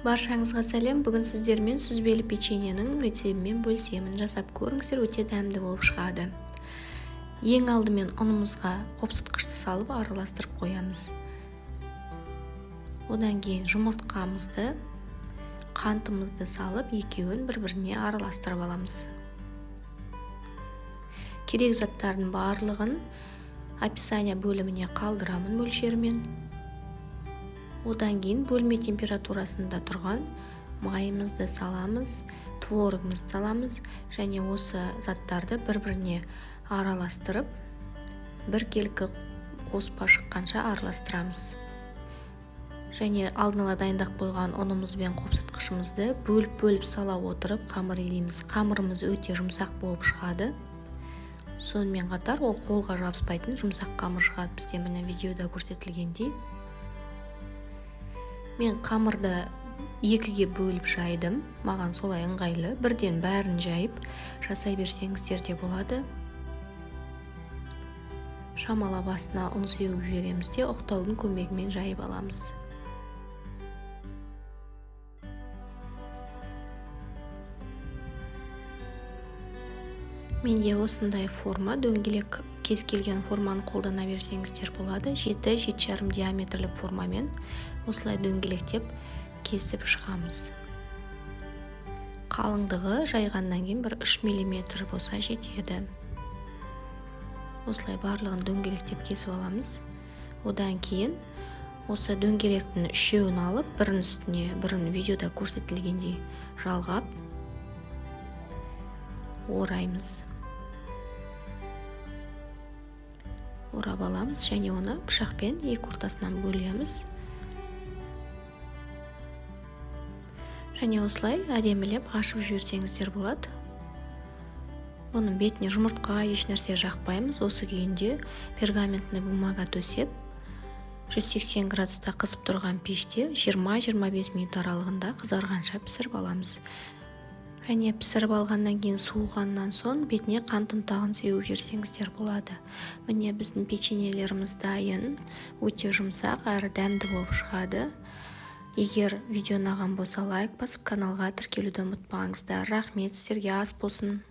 Баршаңызға сәлем. Бүгін сіздермен сүзбелі печеньенің рецебімен бөлісемін. Жасап көріңіздер, өте дәмді болып шығады. Ең алдымен ұнымызға қопсытқышты салып араластырып қоямыз. Одан кейін жұмыртқамызды, қантымызды салып, екеуін бір-біріне араластырып аламыз. Керек заттардың барлығын описание бөліміне қалдырамын мөлшерімен. Одан кейін бөлме температурасында тұрған майымызды саламыз, творогымызды саламыз және осы заттарды бір-біріне араластырып, біркелкі қоспа шыққанша араластырамыз. Және алдын ала дайындап қойған ұнымыз бен қопсытқышымызды бөліп сала отырып қамыр илейміз. Қамырымыз өте жұмсақ болып шығады. Сонымен қатар ол қолға жабыспайтын жұмсақ қамыр шығады. Бізде міне видеода көрсетілгендей. Мен қамырды екіге бөліп жайдым. Маған солай ыңғайлы. Бірден бәрін жайып жасай берсеңіздер де болады. Шамалап астына ұн сеуіп жібереміз де оқтаудың көмегімен жайып аламыз. Менде осындай форма, дөңгелек кез келген форманы қолдана берсеңіздер болады. 7-7,5 диаметрлік формамен осылай дөңгелектеп кесіп шығамыз. Қалыңдығы жайғаннан кейін бір 3 мм болса жетеді. Осылай барлығын дөңгелектеп кесіп аламыз. Одан кейін осы дөңгелектің үшеуін алып, бірін үстіне, бірін видеода көрсетілгендей жалғап ораймыз. Орап аламыз және оны пышақпен екі ортасынан бөлеміз. Және осылай әдемілеп ашып жіберсеңіздер болады. Оның бетіне жұмыртқа еш нәрсе жақпаймыз. Осы күйінде пергаментный бумага төсеп, 180 градуста қызып тұрған пеште 20-25 минут аралығында қызарғанша пісіріп аламыз. Және пісіріп алғаннан кейін суығаннан соң бетіне қант ұнтағын сеуіп жерсеңіздер болады. Міне біздің печеньелеріміз дайын, өте жұмсақ әрі дәмді болып шығады. Егер видео ұнаған болса лайк басып каналға тіркелуді ұмытпаңыздар. Рахмет, сіздерге ас болсын.